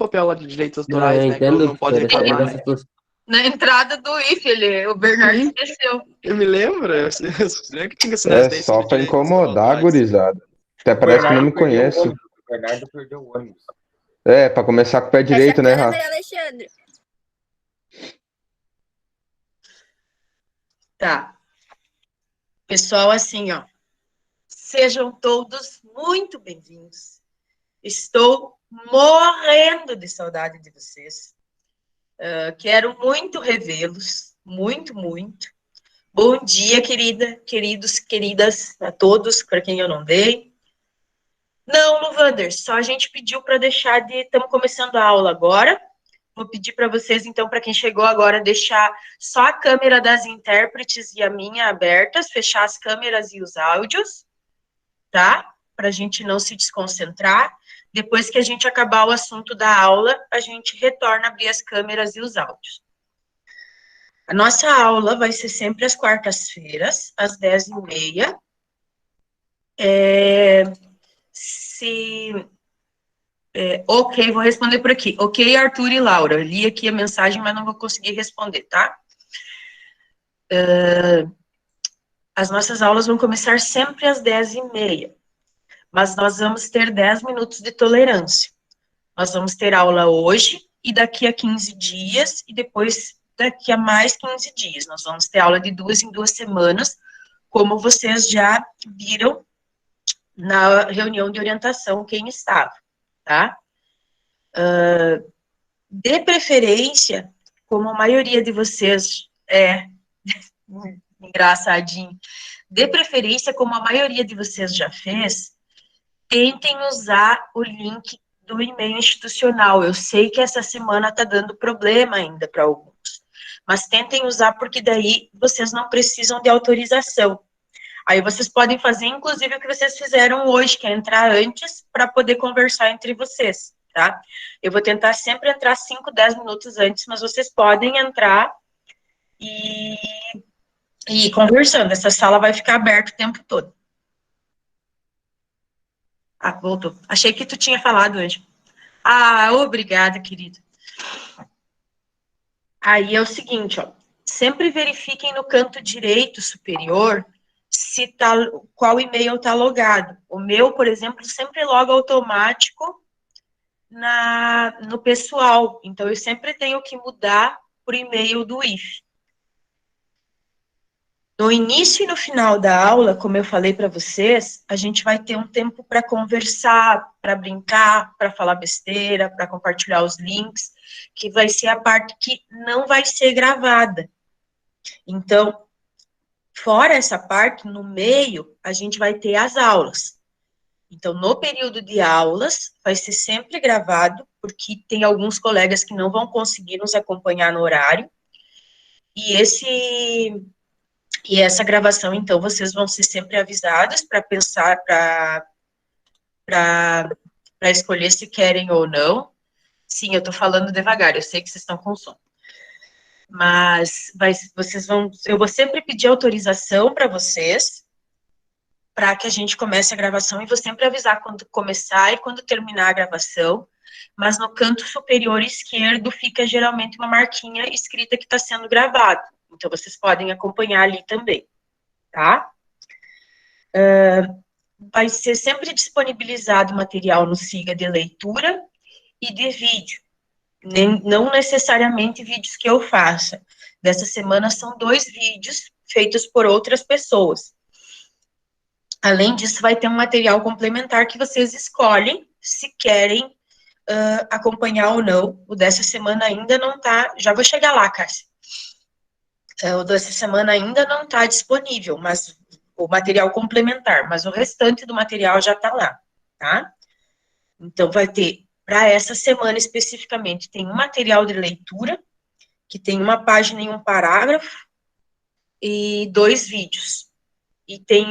papel lá de direitos Não, autorais, eu né? Que eu entendo, não pode professor, reclamar. mas você Na entrada do IF, o Bernardo Sim. esqueceu. Eu me lembro, eu tinha que ensinar É isso daí só sobre pra direitos incomodar, autorais. gurizada. Até O parece que não me Bernardo perdeu o conhece. ônibus. O Bernardo perdeu o ônibus. É, pra começar com o pé direito, né, Fecha a Rafa? câmera, Alexandre. Tá. Pessoal, assim, ó. Sejam todos muito bem-vindos. Estou morrendo de saudade de vocês. Quero muito revê-los. Muito, muito. Bom dia, queridos, queridas, a todos, para quem eu não dei. Não, Luvander, só a gente pediu para deixar de... Estamos começando a aula agora. Vou pedir para vocês, então, para quem chegou agora, deixar só a câmera das intérpretes e a minha abertas, fechar as câmeras e os áudios, tá? Para a gente não se desconcentrar. Depois que a gente acabar o assunto da aula, a gente retorna a abrir as câmeras e os áudios. A nossa aula vai ser sempre às quartas-feiras, às 10h30. Ok, vou responder por aqui. Ok, Arthur e Laura. Eu li aqui a mensagem, mas não vou conseguir responder, tá? As nossas aulas vão começar sempre às 10h30. Mas nós vamos ter 10 minutos de tolerância. Nós vamos ter aula hoje e daqui a 15 dias, e depois daqui a mais 15 dias. Nós vamos ter aula de 2 em 2 semanas, como vocês já viram na reunião de orientação, quem estava, tá? De preferência, como a maioria de vocês é engraçadinho, de preferência, como a maioria de vocês já fez, tentem usar o link do e-mail institucional. Eu sei que essa semana está dando problema ainda para alguns, mas tentem usar porque daí vocês não precisam de autorização. Aí vocês podem fazer, inclusive, o que vocês fizeram hoje, que é entrar antes para poder conversar entre vocês, tá? Eu vou tentar sempre entrar 5, 10 minutos antes, mas vocês podem entrar e ir conversando. Essa sala vai ficar aberta o tempo todo. Ah, voltou. Achei que tu tinha falado hoje. Ah, obrigada, querido. Aí é o seguinte, ó. Sempre verifiquem no canto direito superior se tá, qual e-mail está logado. O meu, por exemplo, sempre loga automático no pessoal. Então, eu sempre tenho que mudar por e-mail do IF. No início e no final da aula, como eu falei para vocês, a gente vai ter um tempo para conversar, para brincar, para falar besteira, para compartilhar os links, que vai ser a parte que não vai ser gravada. Então, fora essa parte, no meio, a gente vai ter as aulas. Então, no período de aulas, vai ser sempre gravado, porque tem alguns colegas que não vão conseguir nos acompanhar no horário, e essa gravação, então, vocês vão ser sempre avisados para pensar, para escolher se querem ou não. Sim, eu estou falando devagar, eu sei que vocês estão com sono. Mas eu vou sempre pedir autorização para vocês, para que a gente comece a gravação, e vou sempre avisar quando começar e quando terminar a gravação, mas no canto superior esquerdo fica geralmente uma marquinha escrita que está sendo gravado. Então, vocês podem acompanhar ali também, tá? Vai ser sempre disponibilizado material no SIGA de leitura e de vídeo. Não necessariamente vídeos que eu faça. Dessa semana são 2 vídeos feitos por outras pessoas. Além disso, vai ter um material complementar que vocês escolhem se querem acompanhar ou não. O dessa semana ainda não está... Já vou chegar lá, Cássia. O dessa semana ainda não está disponível, mas o material complementar, mas o restante do material já está lá, tá? Então, vai ter, para essa semana especificamente, tem um material de leitura, que tem uma página e um parágrafo, e 2 vídeos. E tem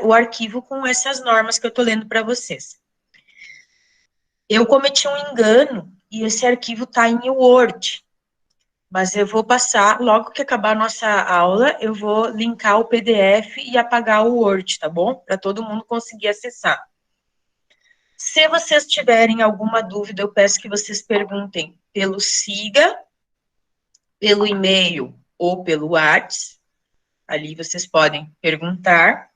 o arquivo com essas normas que eu estou lendo para vocês. Eu cometi um engano, e esse arquivo está em Word, mas eu vou passar, logo que acabar a nossa aula, eu vou linkar o PDF e apagar o Word, tá bom? Para todo mundo conseguir acessar. Se vocês tiverem alguma dúvida, eu peço que vocês perguntem pelo Siga, pelo e-mail ou pelo WhatsApp. Ali vocês podem perguntar.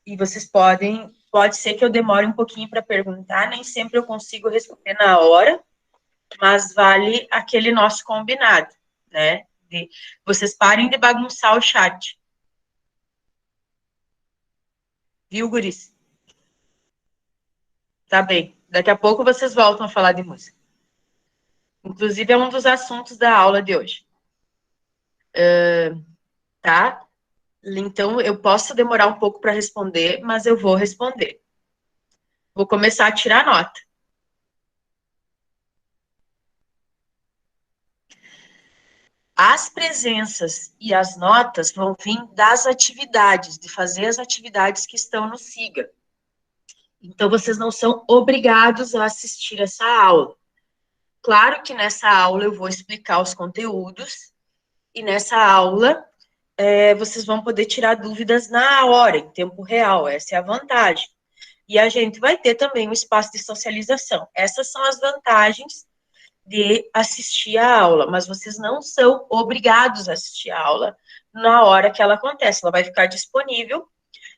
E vocês pode ser que eu demore um pouquinho para perguntar, nem sempre eu consigo responder na hora, mas vale aquele nosso combinado, né? Vocês parem de bagunçar o chat. Viu, guris? Tá bem. Daqui a pouco vocês voltam a falar de música. Inclusive, é um dos assuntos da aula de hoje. Tá? Então, eu posso demorar um pouco para responder, mas eu vou responder. Vou começar a tirar nota. As presenças e as notas vão vir das atividades, de fazer as atividades que estão no Siga. Então, vocês não são obrigados a assistir essa aula. Claro que nessa aula eu vou explicar os conteúdos, e nessa aula vocês vão poder tirar dúvidas na hora, em tempo real, essa é a vantagem. E a gente vai ter também um espaço de socialização. Essas são as vantagens de assistir a aula, mas vocês não são obrigados a assistir a aula na hora que ela acontece, ela vai ficar disponível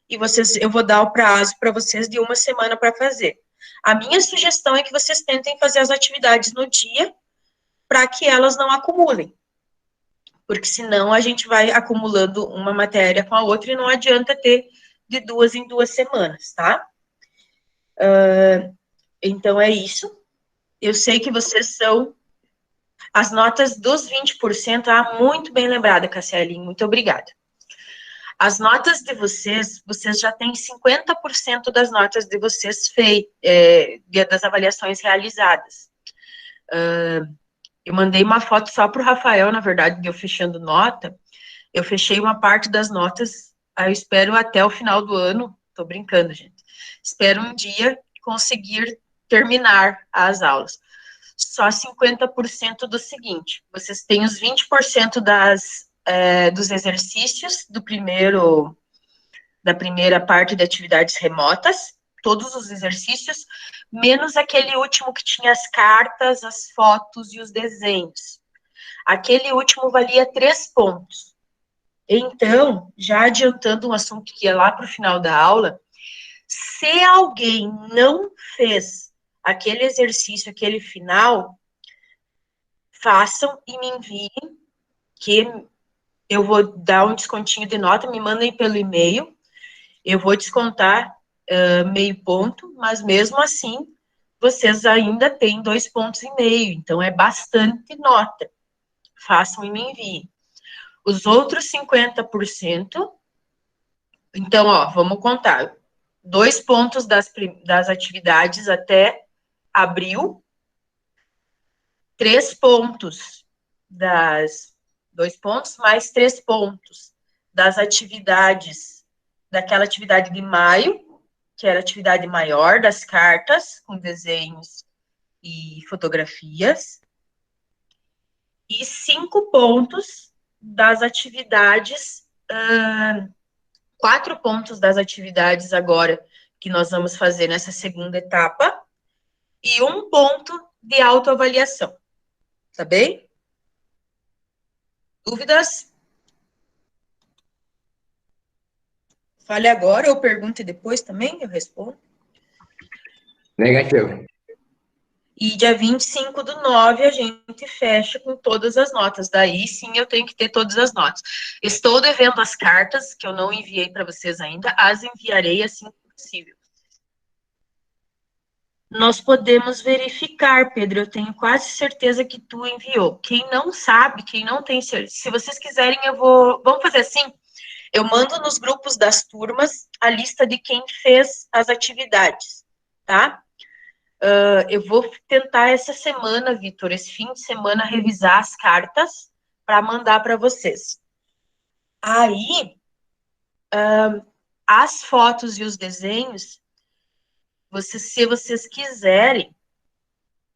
e eu vou dar o prazo para vocês de 1 semana para fazer. A minha sugestão é que vocês tentem fazer as atividades no dia para que elas não acumulem, porque senão a gente vai acumulando uma matéria com a outra e não adianta ter de 2 em 2 semanas, tá? Então é isso. Eu sei que vocês são as notas dos 20%, muito bem lembrada, Cassialine, muito obrigada. As notas de vocês já têm 50% das notas de vocês das avaliações realizadas. Eu mandei uma foto só para o Rafael, na verdade, de eu fechando nota. Eu fechei uma parte das notas, aí eu espero até o final do ano, tô brincando, gente. Espero um dia conseguir terminar as aulas. Só 50% do seguinte, vocês têm os 20% dos exercícios da primeira parte de atividades remotas, todos os exercícios, menos aquele último que tinha as cartas, as fotos e os desenhos. Aquele último valia 3 pontos. Então, já adiantando um assunto que é lá para o final da aula, se alguém não fez aquele exercício, aquele final, façam e me enviem, que eu vou dar um descontinho de nota, me mandem pelo e-mail, eu vou descontar meio ponto, mas mesmo assim, vocês ainda têm 2,5 pontos, então é bastante nota. Façam e me enviem. Os outros 50%, então, vamos contar. 2 pontos das atividades até abril, 3 pontos 2 pontos mais 3 pontos das atividades, daquela atividade de maio, que era a atividade maior, das cartas, com desenhos e fotografias, e 5 pontos das atividades, 4 pontos das atividades agora que nós vamos fazer nessa segunda etapa, e 1 ponto de autoavaliação. Tá bem? Dúvidas? Fale agora ou pergunte depois também, eu respondo. Negativo. E dia 25/9 a gente fecha com todas as notas. Daí sim eu tenho que ter todas as notas. Estou devendo as cartas, que eu não enviei para vocês ainda, as enviarei assim que possível. Nós podemos verificar, Pedro, eu tenho quase certeza que tu enviou. Quem não sabe, quem não tem certeza, se vocês quiserem, vamos fazer assim, eu mando nos grupos das turmas a lista de quem fez as atividades, tá? Eu vou tentar essa semana, Vitor, esse fim de semana, revisar as cartas para mandar para vocês. Aí, as fotos e os desenhos, se vocês quiserem,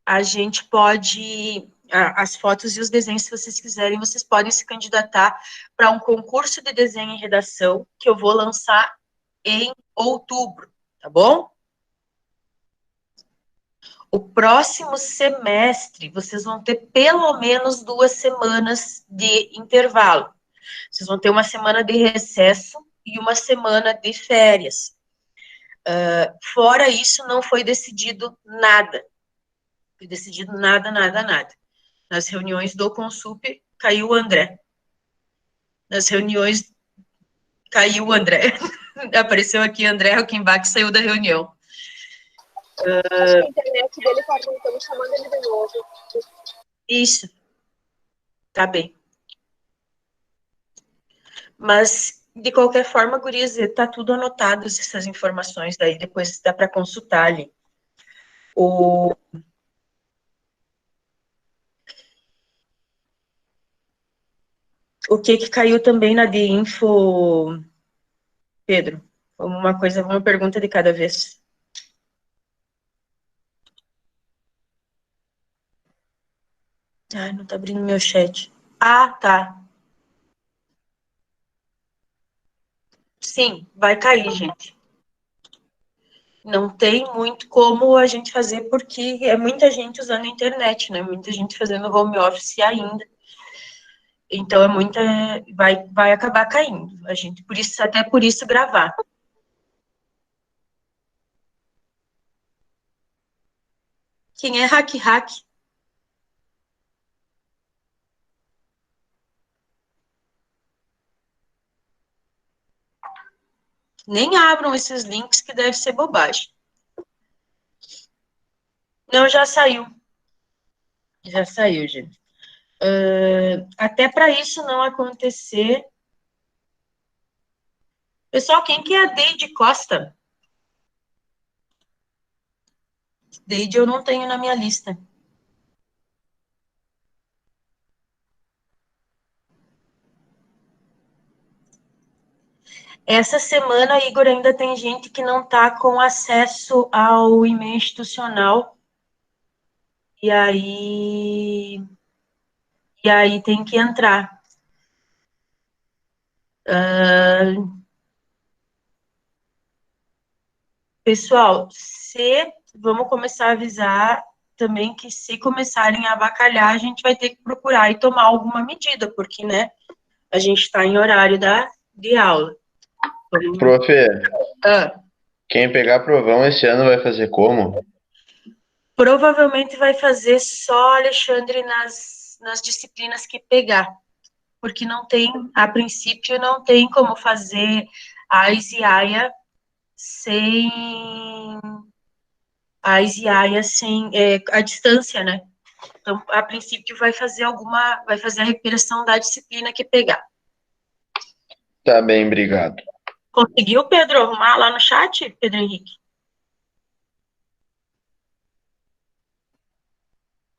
a gente pode, as fotos e os desenhos, se vocês quiserem, vocês podem se candidatar para um concurso de desenho e redação que eu vou lançar em outubro, tá bom? O próximo semestre, vocês vão ter pelo menos 2 semanas de intervalo. Vocês vão ter uma semana de recesso e uma semana de férias. Fora isso, não foi decidido nada. Foi decidido nada. Nas reuniões do Consup, caiu o André. Nas reuniões, caiu o André. Apareceu aqui André Huckenbach, saiu da reunião. Acho que a internet dele tá tentando, chamando ele de novo. Isso. Tá bem. Mas, de qualquer forma, gurias, tá tudo anotado, essas informações daí, depois dá para consultar ali. O que caiu também na de info, Pedro? Uma pergunta de cada vez. Ai, não tá abrindo meu chat. Ah, tá. Sim, vai cair, gente. Não tem muito como a gente fazer, porque é muita gente usando a internet, né? Muita gente fazendo home office ainda. Então, vai acabar caindo. A gente, até por isso, gravar. Quem é Hack? Nem abram esses links, que deve ser bobagem. Não, já saiu. Já saiu, gente. Até para isso não acontecer. Pessoal, quem que é a Deide Costa? Deide eu não tenho na minha lista. Essa semana, Igor, ainda tem gente que não está com acesso ao e-mail institucional. E aí tem que entrar. Pessoal, vamos começar a avisar também que se começarem a avacalhar, a gente vai ter que procurar e tomar alguma medida, porque, né, a gente está em horário de aula. Prof, Ah, quem pegar provão esse ano vai fazer como? provavelmente vai fazer só Alexandre nas disciplinas que pegar, porque não tem, a princípio, não tem como fazer AIS e AIA sem a distância, né? Então, a princípio, vai fazer a recuperação da disciplina que pegar. Tá bem, obrigado. Conseguiu, Pedro, arrumar lá no chat, Pedro Henrique?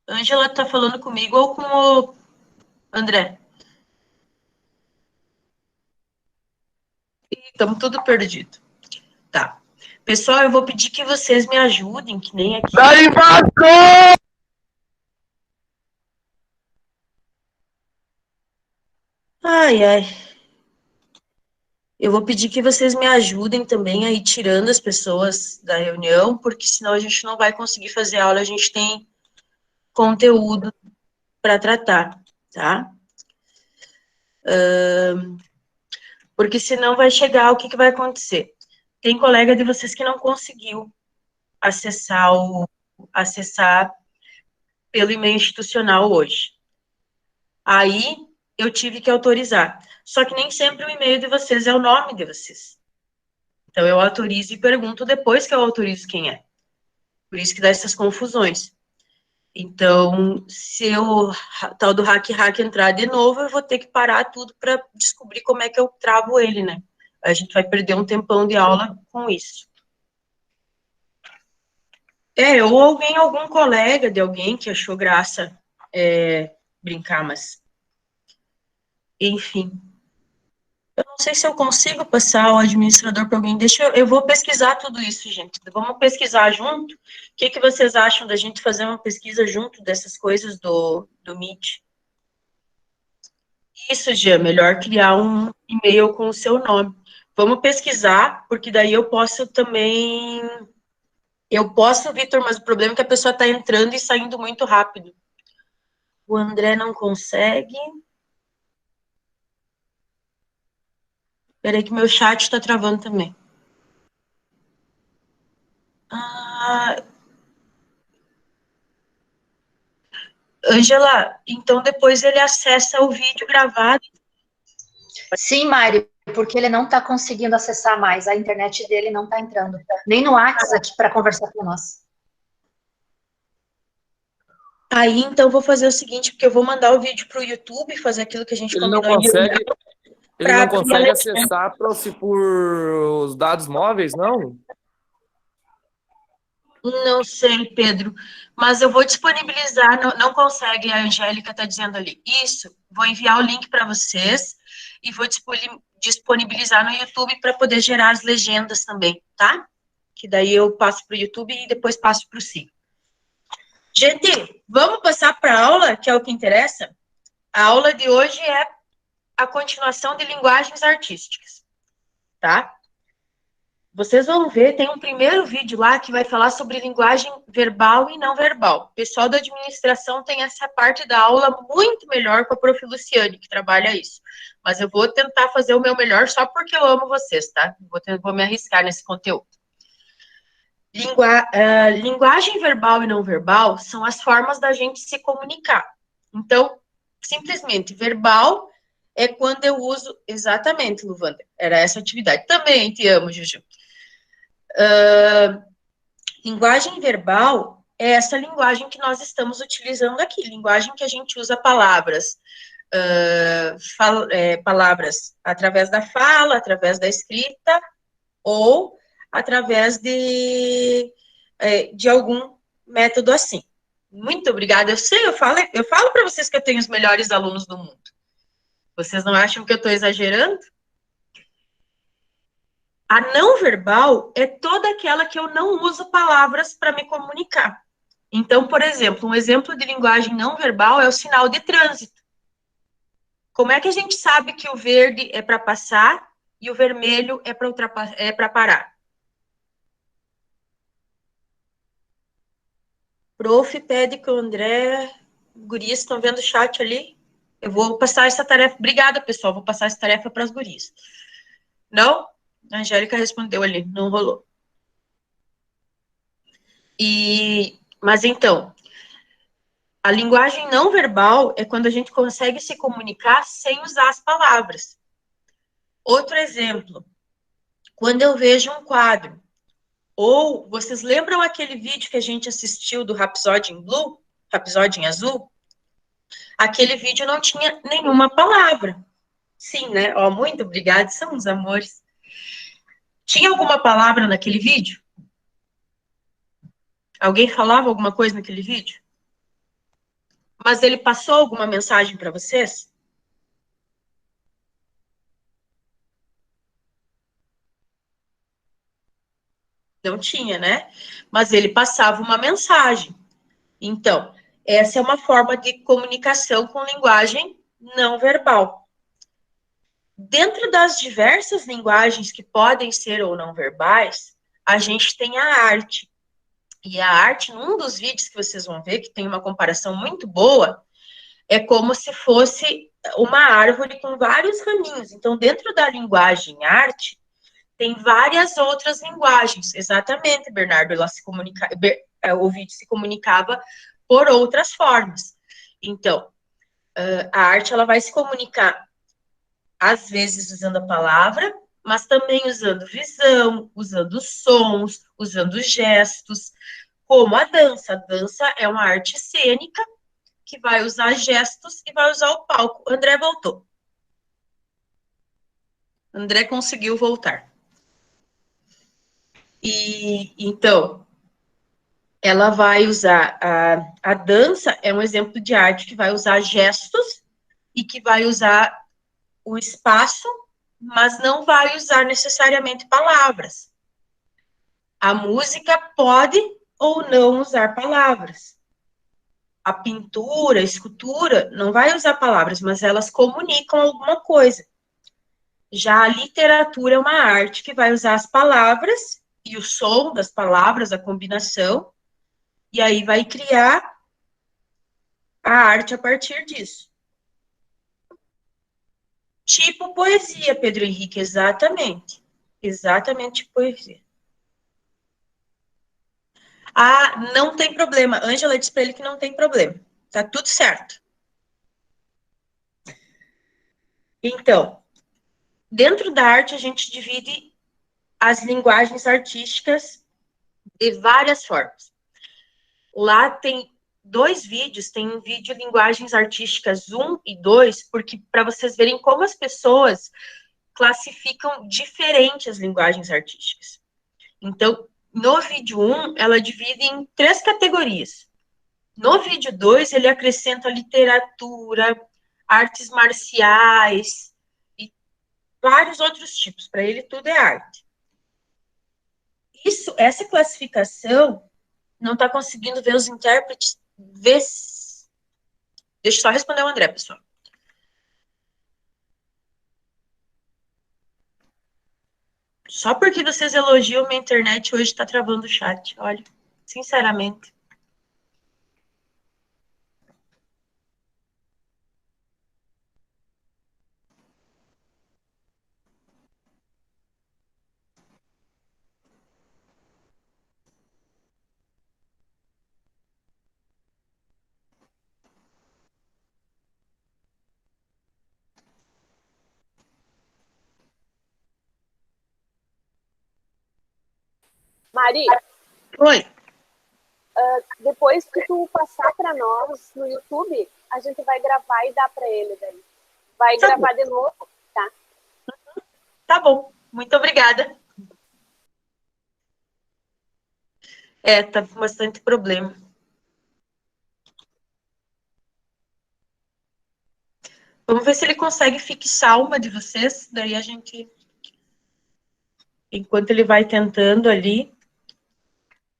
Ângela tá falando comigo ou com o André? Estamos tudo perdido. Tá. Pessoal, eu vou pedir que vocês me ajudem, que nem aqui. Daí, Vasco! Ai. Eu vou pedir que vocês me ajudem também a ir tirando as pessoas da reunião, porque senão a gente não vai conseguir fazer aula, a gente tem conteúdo para tratar, tá? Porque senão vai chegar, o que vai acontecer? Tem colega de vocês que não conseguiu acessar pelo e-mail institucional hoje. Aí, eu tive que autorizar. Só que nem sempre o e-mail de vocês é o nome de vocês. Então, eu autorizo e pergunto depois que eu autorizo quem é. Por isso que dá essas confusões. Então, se o tal do hack entrar de novo, eu vou ter que parar tudo para descobrir como é que eu travo ele, né? A gente vai perder um tempão de aula com isso. Ou algum colega de alguém que achou graça brincar, mas... Enfim. Eu não sei se eu consigo passar o administrador para alguém. Eu vou pesquisar tudo isso, gente. Vamos pesquisar junto. O que vocês acham da gente fazer uma pesquisa junto dessas coisas do Meet? Isso, Jean, melhor criar um e-mail com o seu nome. Vamos pesquisar, porque daí eu posso também Eu posso, Vitor, mas o problema é que a pessoa está entrando e saindo muito rápido. O André não consegue. Peraí que meu chat está travando também. Ângela, então depois ele acessa o vídeo gravado. Sim, Mari, porque ele não está conseguindo acessar mais, a internet dele não está entrando, nem no WhatsApp para conversar com nós. Aí, então, vou fazer o seguinte, porque eu vou mandar o vídeo para o YouTube, fazer aquilo que a gente combinou. Ele não consegue acessar por os dados móveis, não? Não sei, Pedro, mas eu vou disponibilizar, não consegue, a Angélica está dizendo ali. Isso, vou enviar o link para vocês e vou disponibilizar no YouTube para poder gerar as legendas também, tá? Que daí eu passo para o YouTube e depois passo para o SIG. Gente, vamos passar para a aula, que é o que interessa? A aula de hoje é a continuação de linguagens artísticas, tá? Vocês vão ver, tem um primeiro vídeo lá que vai falar sobre linguagem verbal e não verbal. O pessoal da administração tem essa parte da aula muito melhor com a prof. Luciane, que trabalha isso. Mas eu vou tentar fazer o meu melhor só porque eu amo vocês, tá? Vou me arriscar nesse conteúdo. Linguagem verbal e não verbal são as formas da gente se comunicar. Então, simplesmente, verbal é quando eu uso... Exatamente, Luvander, era essa atividade. Também te amo, Juju. Linguagem verbal é essa linguagem que nós estamos utilizando aqui, linguagem que a gente usa palavras, palavras através da fala, através da escrita, ou através de algum método assim. Muito obrigada. Eu sei, eu falo para vocês que eu tenho os melhores alunos do mundo. Vocês não acham que eu estou exagerando? A não verbal é toda aquela que eu não uso palavras para me comunicar. Então, por exemplo, um exemplo de linguagem não verbal é o sinal de trânsito. Como é que a gente sabe que o verde é para passar e o vermelho é para parar? Prof, pede que o André... Gurias, estão vendo o chat ali? Eu vou passar essa tarefa... Obrigada, pessoal. Vou passar essa tarefa para as gurias. Não? A Angélica respondeu ali, não rolou. Mas então, a linguagem não verbal é quando a gente consegue se comunicar sem usar as palavras. Outro exemplo, quando eu vejo um quadro, ou vocês lembram aquele vídeo que a gente assistiu do Rhapsody in Blue, Rhapsody em Azul? Aquele vídeo não tinha nenhuma palavra. Sim, né? Ó, muito obrigada, são uns amores. Tinha alguma palavra naquele vídeo? Alguém falava alguma coisa naquele vídeo? Mas ele passou alguma mensagem para vocês? Não tinha, né? Mas ele passava uma mensagem. Então, essa é uma forma de comunicação com linguagem não verbal. Dentro das diversas linguagens que podem ser ou não verbais, a gente tem a arte. E a arte, num dos vídeos que vocês vão ver, que tem uma comparação muito boa, é como se fosse uma árvore com vários raminhos. Então, dentro da linguagem arte, tem várias outras linguagens. Exatamente, Bernardo, o vídeo se comunicava por outras formas. Então, a arte, ela vai se comunicar às vezes usando a palavra, mas também usando visão, usando sons, usando gestos, como a dança. A dança é uma arte cênica que vai usar gestos e vai usar o palco. André voltou. André conseguiu voltar. E, então, ela vai usar... A dança é um exemplo de arte que vai usar gestos e que vai usar o espaço, mas não vai usar necessariamente palavras. A música pode ou não usar palavras. A pintura, a escultura, não vai usar palavras, mas elas comunicam alguma coisa. Já a literatura é uma arte que vai usar as palavras e o som das palavras, a combinação, e aí vai criar a arte a partir disso. Tipo poesia, Pedro Henrique, exatamente. Exatamente poesia. Ah, não tem problema. Ângela disse para ele que não tem problema. Tá tudo certo. Então, dentro da arte, a gente divide as linguagens artísticas de várias formas. Lá tem 2 vídeos, tem um vídeo linguagens artísticas 1 e 2, porque para vocês verem como as pessoas classificam diferente as linguagens artísticas. Então, no vídeo 1, ela divide em 3 categorias. No vídeo 2, ele acrescenta literatura, artes marciais e vários outros tipos. Para ele, tudo é arte. Essa classificação não está conseguindo ver os intérpretes. Deixa eu só responder o André, pessoal. Só porque vocês elogiam minha internet, hoje está travando o chat. Olha, sinceramente. Mari, Oi. depois que tu passar para nós no YouTube, a gente vai gravar e dar para ele daí. Vai Tá gravar de novo, tá? Tá bom. Muito obrigada. Tá com bastante problema. Vamos ver se ele consegue fixar uma de vocês, daí a gente... Enquanto ele vai tentando ali...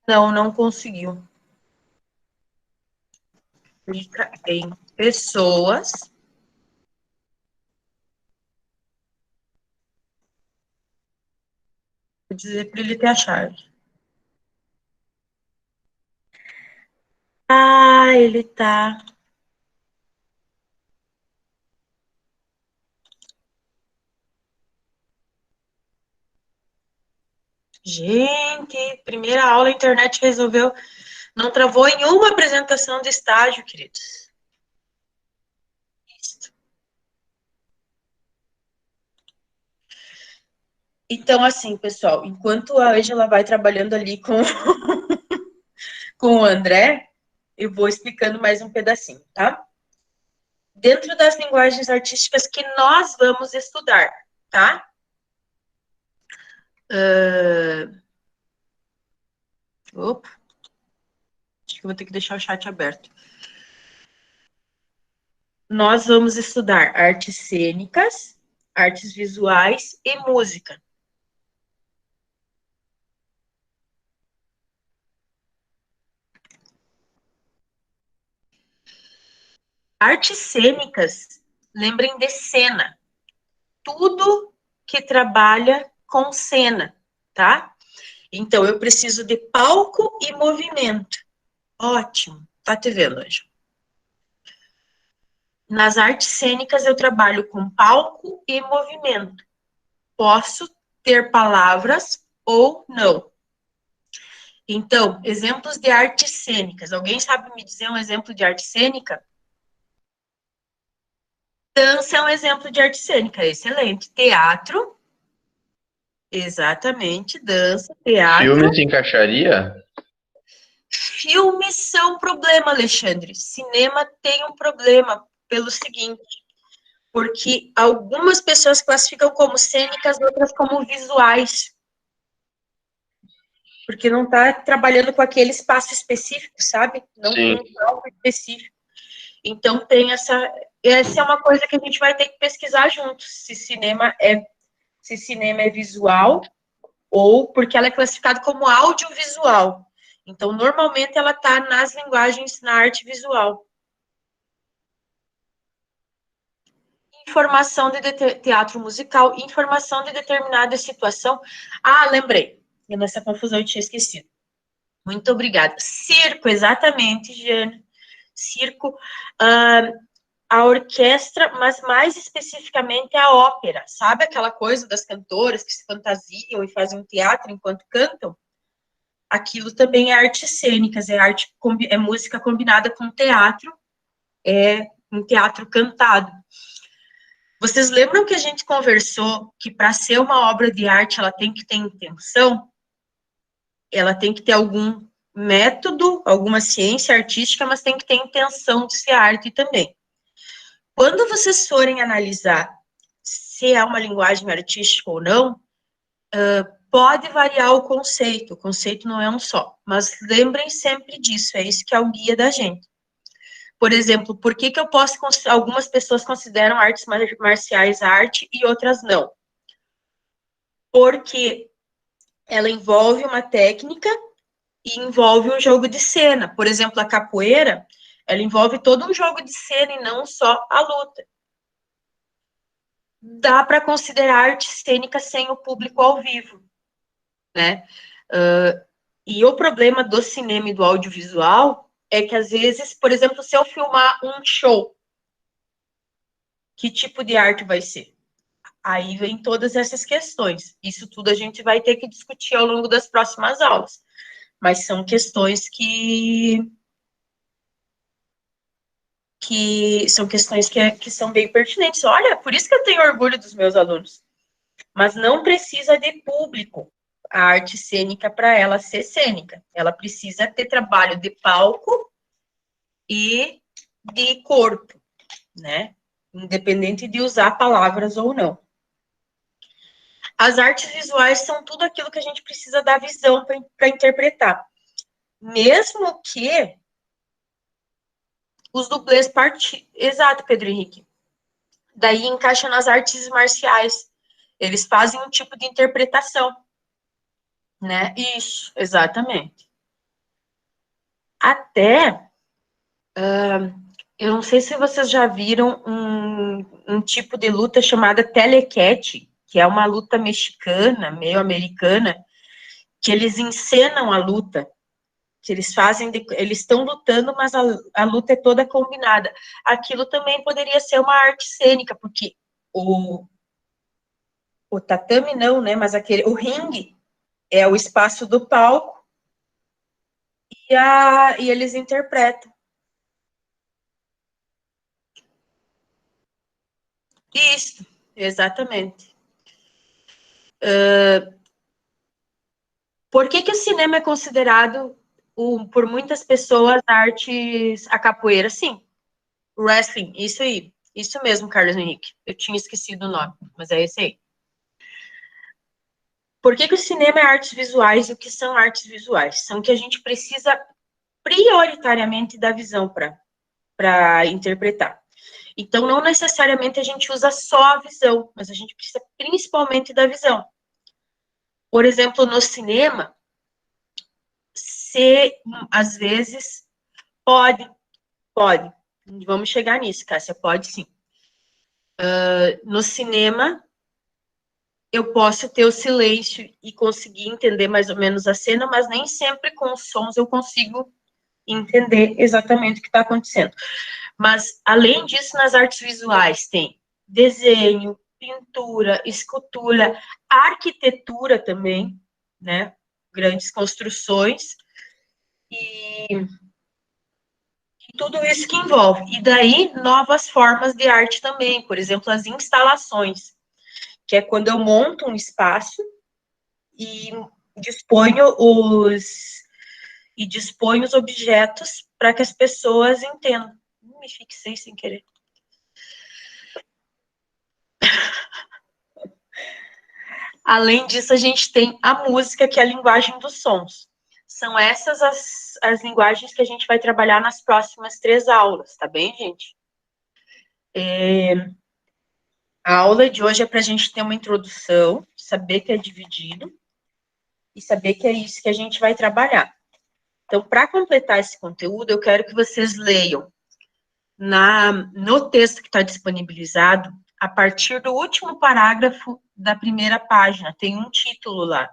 Não conseguiu. Clica em pessoas. Vou dizer para ele ter a chave. Ah, ele tá... Gente, primeira aula, a internet resolveu... Não travou em uma apresentação de estágio, queridos. Isso. Então, assim, pessoal, enquanto a Ângela vai trabalhando ali com o André, eu vou explicando mais um pedacinho, tá? Dentro das linguagens artísticas que nós vamos estudar, tá? Opa. Acho que eu vou ter que deixar o chat aberto. Nós vamos estudar artes cênicas, artes visuais e música. Artes cênicas, lembrem de cena. Tudo que trabalha com cena, tá? Então, eu preciso de palco e movimento. Ótimo. Tá te vendo, Ângela? Nas artes cênicas, eu trabalho com palco e movimento. Posso ter palavras ou não. Então, exemplos de artes cênicas. Alguém sabe me dizer um exemplo de arte cênica? Dança é um exemplo de arte cênica, excelente. Teatro, exatamente, dança, teatro. Filme se encaixaria? Filmes são um problema, Alexandre. Cinema tem um problema pelo seguinte, porque algumas pessoas classificam como cênicas, outras como visuais. Porque não está trabalhando com aquele espaço específico, sabe? Não tem um palco específico. Então, tem essa é uma coisa que a gente vai ter que pesquisar juntos, se cinema é visual ou porque ela é classificada como audiovisual. Então, normalmente, ela está nas linguagens, na arte visual. Informação de teatro musical, informação de determinada situação. Ah, lembrei. nessa confusão eu tinha esquecido. Muito obrigada. Circo, exatamente, Giane. Circo, a orquestra, mas mais especificamente a ópera. Sabe aquela coisa das cantoras que se fantasiam e fazem um teatro enquanto cantam? Aquilo também é artes cênicas, é música combinada com teatro, é um teatro cantado. Vocês lembram que a gente conversou que para ser uma obra de arte ela tem que ter intenção? Ela tem que ter algum método, alguma ciência artística, mas tem que ter intenção de ser arte também. Quando vocês forem analisar se é uma linguagem artística ou não, pode variar o conceito não é um só, mas lembrem sempre disso, é isso que é o guia da gente. Por exemplo, por que algumas pessoas consideram artes marciais arte e outras não? Porque ela envolve uma técnica e envolve um jogo de cena. Por exemplo, a capoeira, ela envolve todo um jogo de cena e não só a luta. Dá para considerar arte cênica sem o público ao vivo, né? E o problema do cinema e do audiovisual é que, às vezes, por exemplo, se eu filmar um show, que tipo de arte vai ser? Aí vem todas essas questões. Isso tudo a gente vai ter que discutir ao longo das próximas aulas. Mas são questões que são bem pertinentes. Olha, por isso que eu tenho orgulho dos meus alunos. Mas não precisa de público a arte cênica para ela ser cênica. Ela precisa ter trabalho de palco e de corpo, né? Independente de usar palavras ou não. As artes visuais são tudo aquilo que a gente precisa da visão para interpretar. Mesmo que os dublês Exato, Pedro Henrique. Daí encaixa nas artes marciais. Eles fazem um tipo de interpretação. Né? Isso, exatamente. Até, eu não sei se vocês já viram um tipo de luta chamada telecat, que é uma luta mexicana, meio americana, que eles encenam a luta, que eles eles estão lutando, mas a luta é toda combinada. Aquilo também poderia ser uma arte cênica, porque o tatame não, né, mas o ringue é o espaço do palco e eles interpretam. Isso, exatamente. Por que o cinema é considerado, por muitas pessoas, a capoeira? Sim, wrestling, isso aí. Isso mesmo, Carlos Henrique. Eu tinha esquecido o nome, mas é esse aí. Por que o cinema é artes visuais e o que são artes visuais? São que a gente precisa prioritariamente da visão para interpretar. Então, não necessariamente a gente usa só a visão, mas a gente precisa principalmente da visão. Por exemplo, no cinema, às vezes, pode. Vamos chegar nisso, Cássia, pode sim. No cinema, eu posso ter o silêncio e conseguir entender mais ou menos a cena, mas nem sempre com os sons eu consigo entender exatamente o que está acontecendo. Mas, além disso, nas artes visuais tem desenho, pintura, escultura, arquitetura também, né? Grandes construções e tudo isso que envolve. E daí, novas formas de arte também, por exemplo, as instalações, que é quando eu monto um espaço e disponho os objetos para que as pessoas entendam. Me fixei sem querer. Além disso, a gente tem a música, que é a linguagem dos sons. São essas as linguagens que a gente vai trabalhar nas próximas 3 aulas, tá bem, gente? A aula de hoje é para a gente ter uma introdução, saber que é dividido e saber que é isso que a gente vai trabalhar. Então, para completar esse conteúdo, eu quero que vocês leiam no texto que está disponibilizado, a partir do último parágrafo da primeira página, tem um título lá.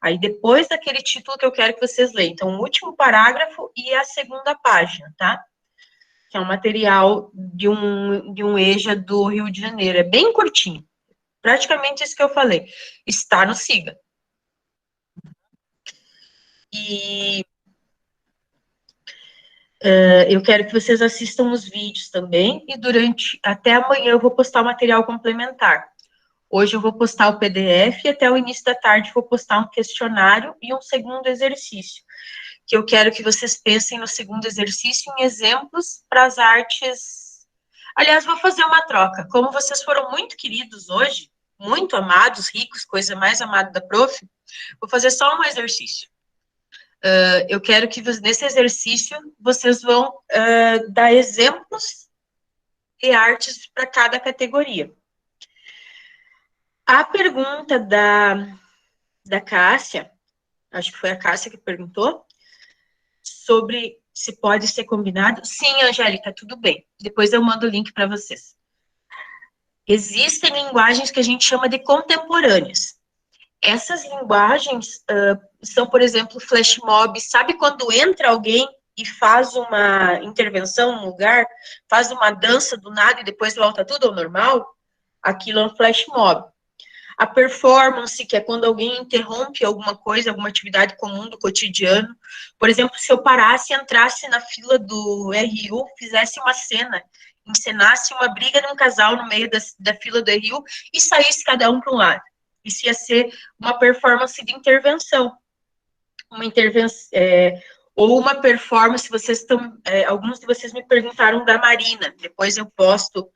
Aí, depois daquele título que eu quero que vocês leiam. Então, o último parágrafo e a segunda página, tá? Que é um material de um EJA do Rio de Janeiro. É bem curtinho. Praticamente isso que eu falei. Está no SIGA. E eu quero que vocês assistam os vídeos também. E até amanhã eu vou postar o material complementar. Hoje eu vou postar o PDF e até o início da tarde vou postar um questionário e um segundo exercício. Que eu quero que vocês pensem no segundo exercício em exemplos para as artes. Aliás, vou fazer uma troca. Como vocês foram muito queridos hoje, muito amados, ricos, coisa mais amada da prof, vou fazer só um exercício. Eu quero que nesse exercício vocês vão dar exemplos de artes para cada categoria. A pergunta da Cássia, acho que foi a Cássia que perguntou, sobre se pode ser combinado. Sim, Angélica, tudo bem. Depois eu mando o link para vocês. Existem linguagens que a gente chama de contemporâneas. Essas linguagens são, por exemplo, flash mob. Sabe quando entra alguém e faz uma intervenção num lugar, faz uma dança do nada e depois volta tudo ao normal? Aquilo é um flash mob. A performance, que é quando alguém interrompe alguma coisa, alguma atividade comum do cotidiano. Por exemplo, se eu parasse, entrasse na fila do RU, fizesse uma cena, encenasse uma briga de um casal no meio da fila do RU e saísse cada um para um lado. Isso ia ser uma performance de intervenção. Uma intervenção, ou uma performance, alguns de vocês me perguntaram da Marina, depois eu posto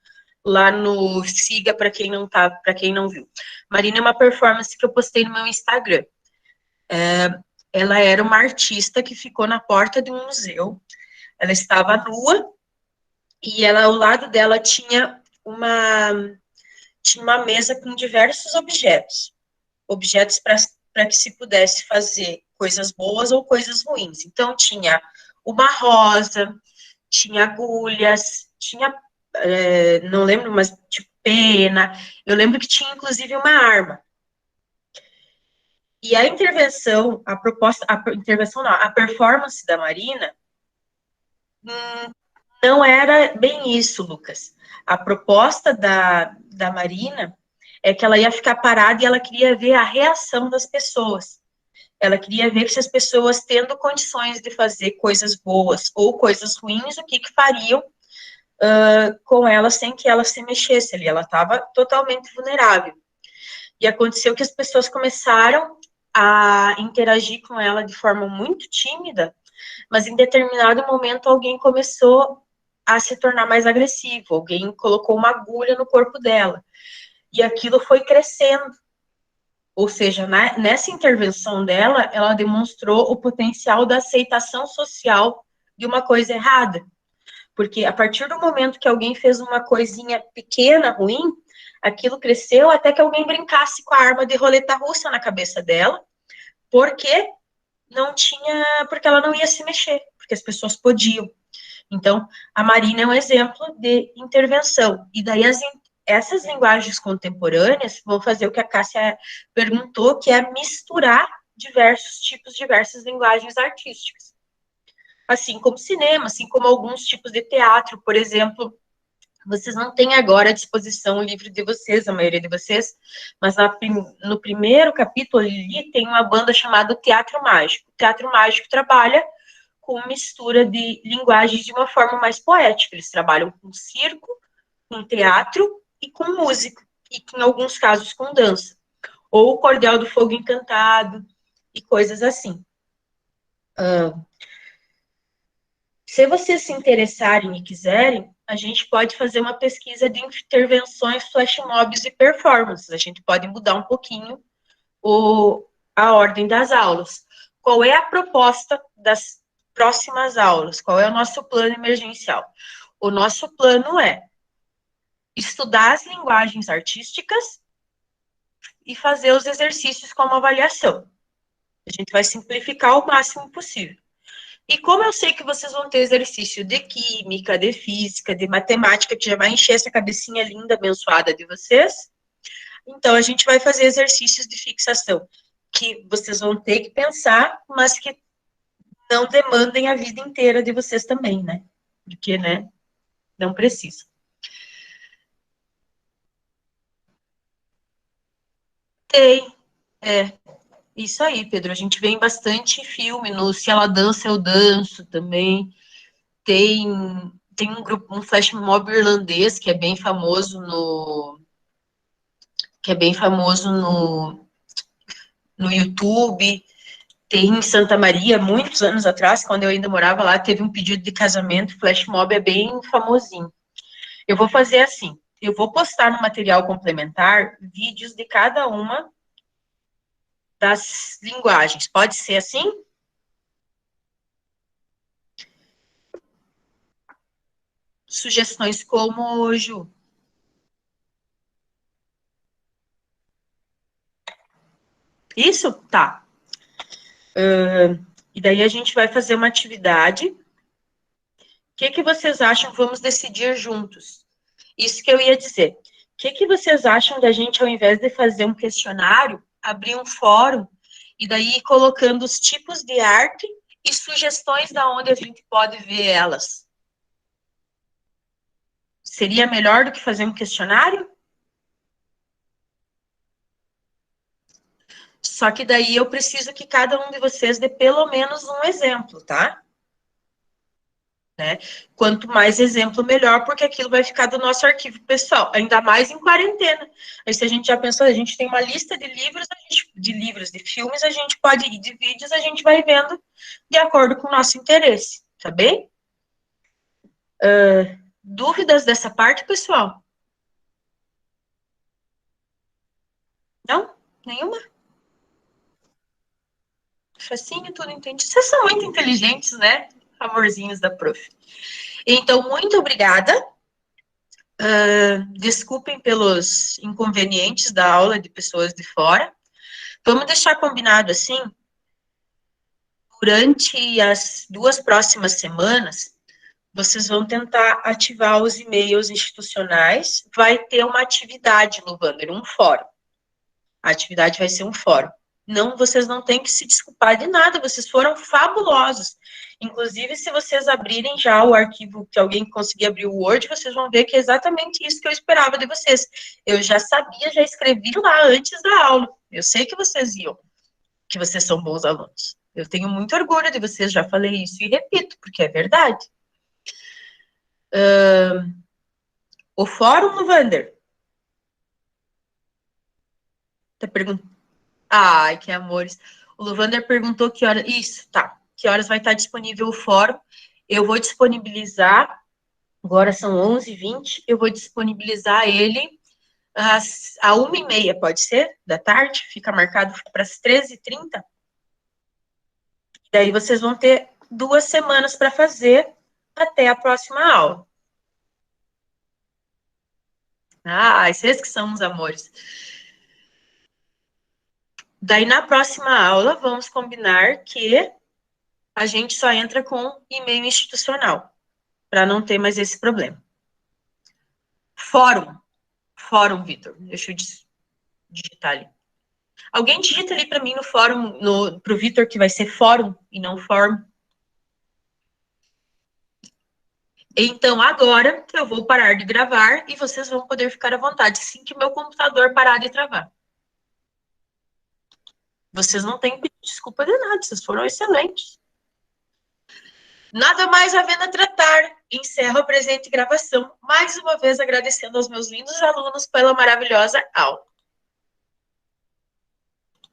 lá no Siga para quem não viu. Marina é uma performance que eu postei no meu Instagram. Ela era uma artista que ficou na porta de um museu. Ela estava nua e ao lado dela tinha uma mesa com diversos objetos para que se pudesse fazer coisas boas ou coisas ruins. Então, tinha uma rosa, tinha agulhas, tinha, não lembro, mas tipo pena. Eu lembro que tinha, inclusive, uma arma. E a intervenção, a performance da Marina não era bem isso, Lucas. A proposta da Marina é que ela ia ficar parada e ela queria ver a reação das pessoas. Ela queria ver se as pessoas, tendo condições de fazer coisas boas ou coisas ruins, o que fariam com ela sem que ela se mexesse ali. Ela estava totalmente vulnerável. E aconteceu que as pessoas começaram a interagir com ela de forma muito tímida, mas em determinado momento alguém começou a se tornar mais agressivo, alguém colocou uma agulha no corpo dela. E aquilo foi crescendo. Ou seja, nessa intervenção dela, ela demonstrou o potencial da aceitação social de uma coisa errada. Porque a partir do momento que alguém fez uma coisinha pequena, ruim, aquilo cresceu até que alguém brincasse com a arma de roleta russa na cabeça dela, porque ela não ia se mexer, porque as pessoas podiam. Então, a Marina é um exemplo de intervenção. E daí essas linguagens contemporâneas vão fazer o que a Cássia perguntou, que é misturar diversas linguagens artísticas. Assim como cinema, assim como alguns tipos de teatro, por exemplo. Vocês não têm agora à disposição o livro de vocês, a maioria de vocês, mas no primeiro capítulo ali tem uma banda chamada Teatro Mágico. O Teatro Mágico trabalha com mistura de linguagens de uma forma mais poética. Eles trabalham com circo, com teatro e com música, e em alguns casos com dança. Ou o Cordel do Fogo Encantado, e coisas assim. Se vocês se interessarem e quiserem, a gente pode fazer uma pesquisa de intervenções, flash mobs e performances. A gente pode mudar um pouquinho a ordem das aulas. Qual é a proposta das próximas aulas? Qual é o nosso plano emergencial? O nosso plano é estudar as linguagens artísticas e fazer os exercícios como avaliação. A gente vai simplificar o máximo possível. E como eu sei que vocês vão ter exercício de química, de física, de matemática, que já vai encher essa cabecinha linda, abençoada de vocês, então a gente vai fazer exercícios de fixação que vocês vão ter que pensar, mas que não demandem a vida inteira de vocês também, né? Porque, né, não precisa. Tem, isso aí, Pedro. A gente vê em bastante filme, no Se Ela Dança, Eu Danço também. Tem um grupo, um flash mob irlandês que é bem famoso no YouTube. Tem em Santa Maria, muitos anos atrás, quando eu ainda morava lá, teve um pedido de casamento, o flash mob é bem famosinho. Eu vou fazer assim, eu vou postar no material complementar vídeos de cada uma das linguagens. Pode ser assim? Sugestões como, Ju? Isso? Tá. E daí a gente vai fazer uma atividade. O que vocês acham? Vamos decidir juntos. Isso que eu ia dizer. O que vocês acham da gente, ao invés de fazer um questionário, abrir um fórum e daí ir colocando os tipos de arte e sugestões da onde a gente pode ver elas? Seria melhor do que fazer um questionário? Só que daí eu preciso que cada um de vocês dê pelo menos um exemplo, tá? Né? Quanto mais exemplo, melhor, porque aquilo vai ficar do nosso arquivo pessoal, ainda mais em quarentena. Aí se a gente já pensou, a gente tem uma lista de livros, de filmes, a gente pode ir, de vídeos, a gente vai vendo de acordo com o nosso interesse, tá bem? Dúvidas dessa parte, pessoal? Não? Nenhuma? Facinho, tudo entendi. Vocês são muito inteligentes, né? Amorzinhos da prof. Então, muito obrigada. Desculpem pelos inconvenientes da aula de pessoas de fora. Vamos deixar combinado assim, durante as 2 próximas semanas, vocês vão tentar ativar os e-mails institucionais, vai ter uma atividade no Wander, um fórum. A atividade vai ser um fórum. Não, vocês não têm que se desculpar de nada, vocês foram fabulosos. Inclusive, se vocês abrirem já o arquivo, que alguém conseguir abrir o Word, vocês vão ver que é exatamente isso que eu esperava de vocês. Eu já sabia, já escrevi lá antes da aula. Eu sei que vocês iam, que vocês são bons alunos. Eu tenho muito orgulho de vocês, já falei isso e repito, porque é verdade. O fórum no Wander. Tá perguntando. Ai, que amores. O Luvander perguntou que horas... Isso, tá. Que horas vai estar disponível o fórum. Eu vou disponibilizar... Agora são 11h20. Eu vou disponibilizar ele a 1h30, pode ser? Da tarde. Fica marcado para as 13h30. Daí vocês vão ter 2 semanas para fazer até a próxima aula. Ah, vocês que são os amores. Daí, na próxima aula, vamos combinar que a gente só entra com e-mail institucional, para não ter mais esse problema. Fórum, Vitor. Deixa eu digitar ali. Alguém digita ali para mim no fórum, para o Vitor, que vai ser fórum e não fórum. Então, agora, eu vou parar de gravar e vocês vão poder ficar à vontade, assim que o meu computador parar de travar. Vocês não têm que pedir desculpa de nada, vocês foram excelentes. Nada mais havendo a tratar, encerro a presente gravação, mais uma vez agradecendo aos meus lindos alunos pela maravilhosa aula.